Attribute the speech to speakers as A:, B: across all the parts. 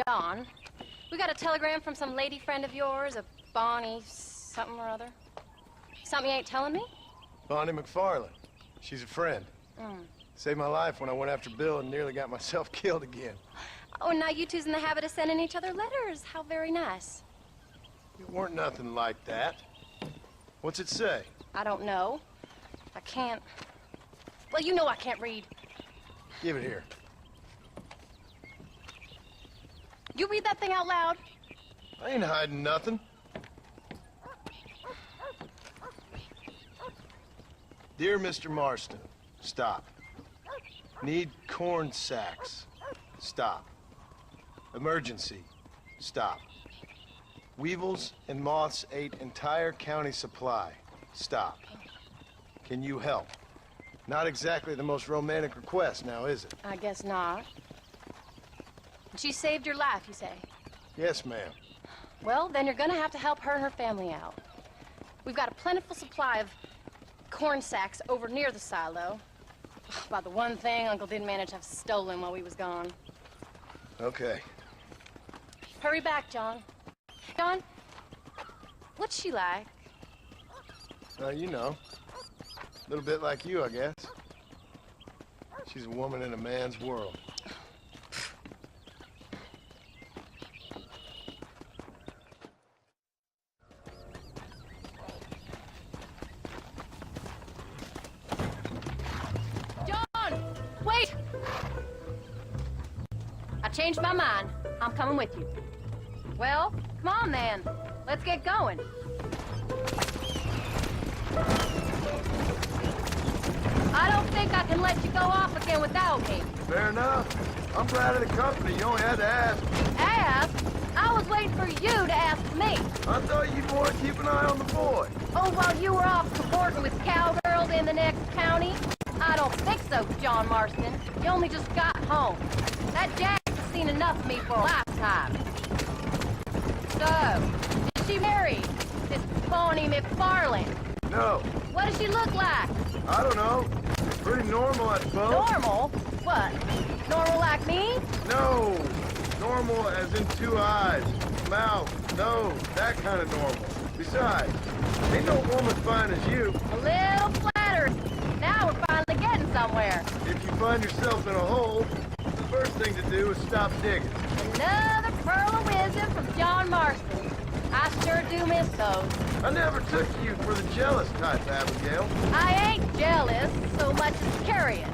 A: John. We got a telegram from some lady friend of yours, a Bonnie something or other. Something you ain't telling me?
B: Bonnie McFarland. She's a friend. Saved my life when I went after Bill and nearly got myself killed again.
A: Oh, and now you two's in the habit of sending each other letters. How very nice.
B: It weren't nothing like that. What's it say?
A: I don't know. I can't... Well, you know I can't read.
B: Give it here.
A: You read that thing out loud?
B: I ain't hiding nothing. Dear Mr. Marston, stop. Need corn sacks. Stop. Emergency. Stop. Weevils and moths ate entire county supply. Stop. Can you help? Not exactly the most romantic request now, is it?
A: I guess not. She saved your life, you say?
B: Yes, ma'am.
A: Well, then you're gonna have to help her and her family out. We've got a plentiful supply of corn sacks over near the silo. About the one thing Uncle didn't manage to have stolen while we was gone.
B: Okay.
A: Hurry back, John. John, what's she like?
B: You know. A little bit like you, I guess. She's a woman in a man's world.
A: John! Wait! I changed my mind. I'm coming with you. Well, come on then. Let's get going. I don't think I can let you go off again without me.
B: Fair enough. I'm glad of the company. You only had to ask.
A: Ask? I was waiting for you to ask me.
B: I thought you'd want to keep an eye on the boy.
A: Oh, while you were off cavorting with cowgirls in the next county? I don't think so, John Marston. You only just got home. That Jack has seen enough of me for a lifetime. So, is she married? This Bonnie McFarland?
B: No.
A: What does she look like?
B: I don't know. Pretty normal, I suppose.
A: Normal? What? Normal like me?
B: No. Normal as in 2 eyes, mouth, nose, that kind of normal. Besides, ain't no woman fine as you.
A: A little flattered. Now we're finally getting somewhere.
B: If you find yourself in a hole, the first thing to do is stop digging.
A: Another pearl of wisdom from John Marston. I sure do miss those.
B: I never took you for the jealous type, Abigail.
A: I ain't jealous so much as curious.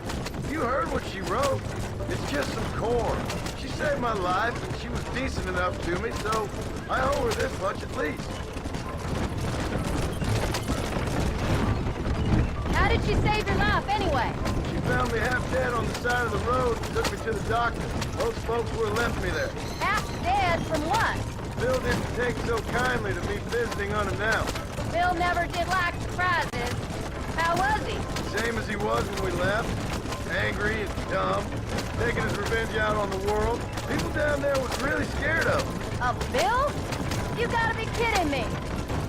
B: You heard what she wrote. It's just some corn. She saved my life, and she was decent enough to me, so I owe her this much at least.
A: How did she save your life, anyway?
B: She found me half dead on the side of the road and took me to the doctor. Most folks would have left me there.
A: Half dead from what?
B: Bill didn't take so kindly to me visiting unannounced.
A: Bill never did like surprises. How was he?
B: Same as he was when we left. Angry and dumb. Taking his revenge out on the world. People down there was really scared of him.
A: Of Bill? You gotta be kidding me.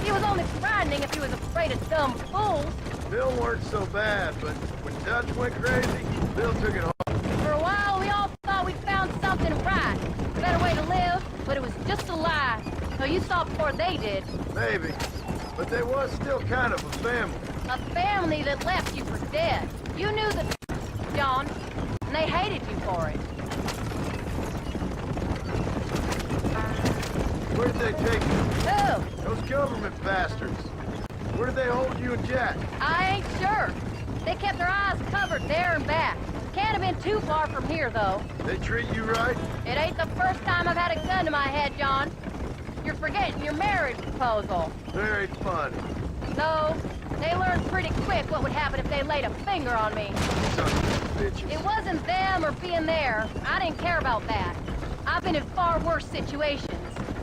A: He was only frightening if he was afraid of dumb fools.
B: Bill weren't so bad, but when Dutch went crazy, Bill took it hard.
A: For a while, we all thought we'd found something right. A better way to live, but it was just a lie. So you saw before they did.
B: Maybe. But they was still kind of a family.
A: A family that left you for dead. You knew the John, and they hated you for it.
B: Where did they take you?
A: Who?
B: Those government bastards. Where did they hold you and Jack?
A: I ain't sure. They kept their eyes covered there and back. Can't have been too far from here, though.
B: They treat you right?
A: It ain't the first time I've had a gun to my head, John. You're forgetting your marriage proposal.
B: Very funny.
A: No, they learned pretty quick what would happen if they laid a finger on me.
B: Son of bitches.
A: It wasn't them or being there. I didn't care about that. I've been in far worse situations.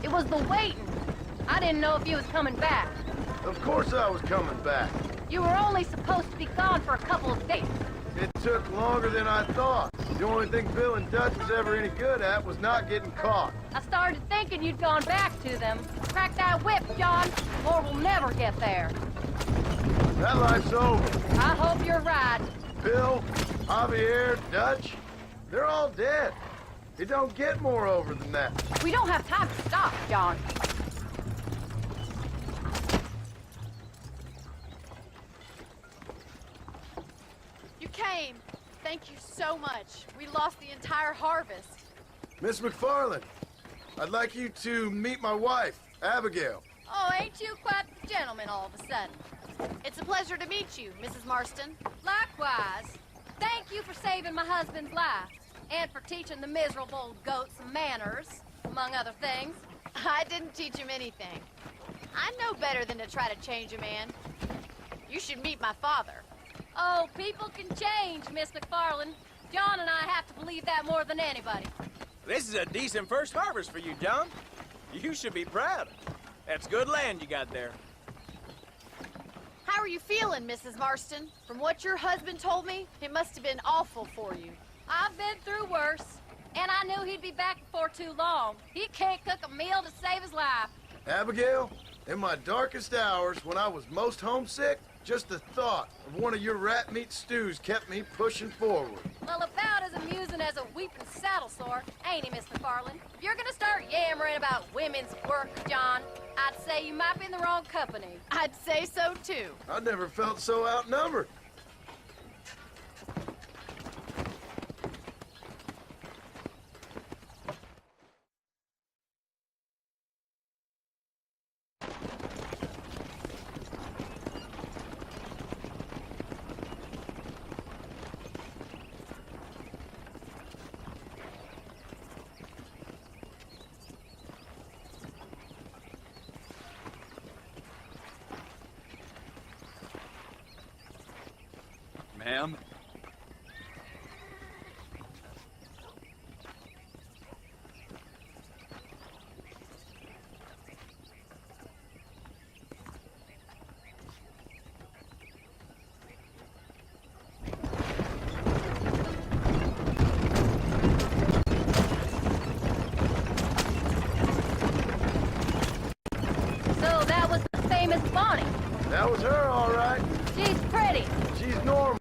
A: It was the waiting. I didn't know if you was coming back.
B: Of course I was coming back.
A: You were only supposed to be gone for a couple of days.
B: It took longer than I thought. The only thing Bill and Dutch was ever any good at was not getting caught.
A: I started thinking you'd gone back to them. Crack that whip, John, or we'll never get there.
B: That life's over.
A: I hope you're right.
B: Bill, Javier, Dutch, they're all dead. It don't get more over than that.
A: We don't have time to stop, John.
C: You came. Thank you so much. We lost the entire harvest.
B: Miss McFarland, I'd like you to meet my wife, Abigail.
C: Oh, ain't you quite the gentleman all of a sudden? It's a pleasure to meet you, Mrs. Marston.
A: Likewise. Thank you for saving my husband's life. And for teaching the miserable goat some manners, among other things.
C: I didn't teach him anything. I know better than to try to change a man. You should meet my father.
A: Oh, people can change, Miss McFarland. John and I have to believe that more than anybody.
D: This is a decent first harvest for you, John. You should be proud. That's good land you got there.
C: How are you feeling, Mrs. Marston? From what your husband told me, it must have been awful for you.
A: I've been through worse, and I knew he'd be back before too long. He can't cook a meal to save his life.
B: Abigail, in my darkest hours, when I was most homesick, just the thought of one of your rat meat stews kept me pushing forward.
A: Well, about as amusing as a weeping saddle sore, ain't he, Miss McFarland? If you're gonna start yammering about women's work, John, I'd say you might be in the wrong company.
C: I'd say so, too.
B: I never felt so outnumbered.
D: Ma'am?
A: So that was the famous Bonnie.
B: That was her, all right.
A: She's pretty.
B: She's normal,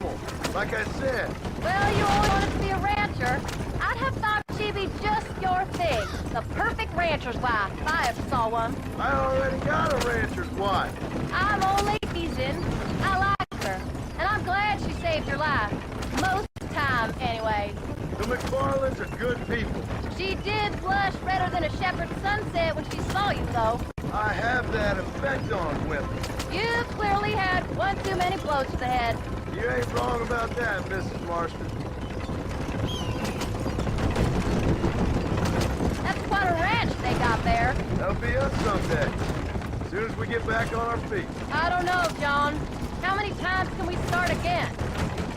B: like I said.
A: Well, you always wanted to be a rancher. I'd have thought she'd be just your thing. The perfect rancher's wife, if I ever saw one.
B: I already got a rancher's wife.
A: I'm only teasing. I like her. And I'm glad she saved your life. Most of the time, anyway.
B: The McFarlands are good people.
A: She did blush redder than a shepherd's sunset when she saw you, though.
B: I have that effect on women.
A: You clearly had one too many blows to the head.
B: You ain't wrong about that, Mrs. Marston.
A: That's quite a ranch they got there.
B: That'll be us someday. As soon as we get back on our feet.
A: I don't know, John. How many times can we start again?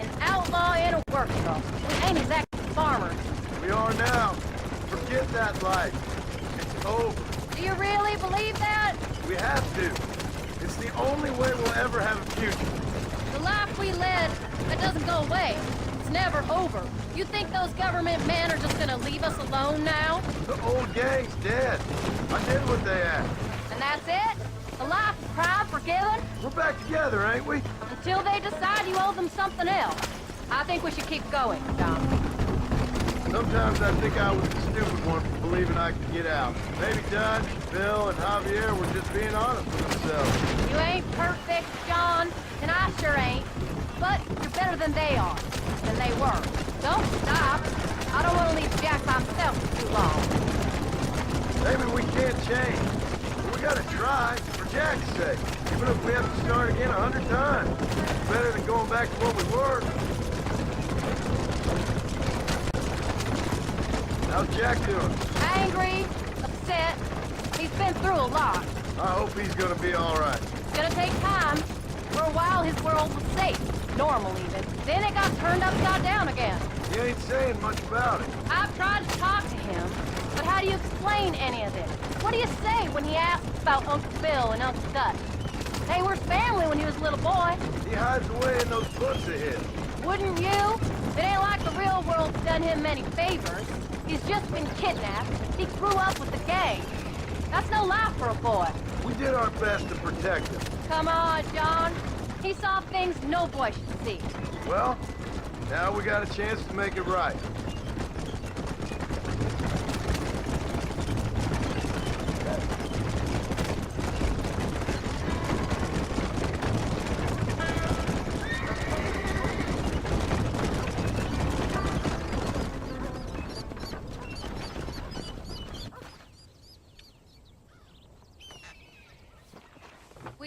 A: An outlaw and a work girl. We ain't exactly farmers.
B: We are now. Forget that life. It's over.
A: Do you really believe that?
B: We have to. It's the only way we'll ever have a future.
A: The life we led, that doesn't go away. It's never over. You think those government men are just gonna leave us alone now?
B: The old gang's dead. I did what they asked.
A: And that's it? A life of crime forgiven?
B: We're back together, ain't we?
A: Until they decide you owe them something else. I think we should keep going, John.
B: Sometimes I think I was the stupid one for believing I could get out. Maybe Dutch, Bill, and Javier were just being honest with themselves.
A: You ain't perfect, John, and I sure ain't. But you're better than they are, than they were. Don't stop. I don't want to leave Jack by himself for too long.
B: Maybe we can't change. But we gotta try, for Jack's sake. Even if we have to start again 100 times. It's better than going back to what we were. How's Jack doing?
A: Angry, upset. He's been through a lot.
B: I hope he's gonna be all right.
A: It's gonna take time. For a while, his world was safe. Normal, even. Then it got turned upside down again.
B: He ain't saying much about it.
A: I've tried to talk to him, but how do you explain any of this? What do you say when he asks about Uncle Bill and Uncle Dutch? They were family when he was a little boy.
B: He hides away in those books of his.
A: Wouldn't you? It ain't like the real world's done him many favors. He's just been kidnapped. He grew up with the gang. That's no life for a boy.
B: We did our best to protect him.
A: Come on, John. He saw things no boy should see.
B: Well, now we got a chance to make it right.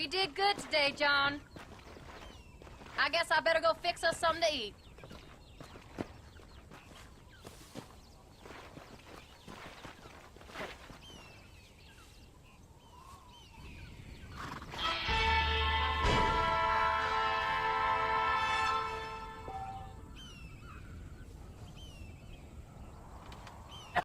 A: You did good today, John. I guess I better go fix us something to eat.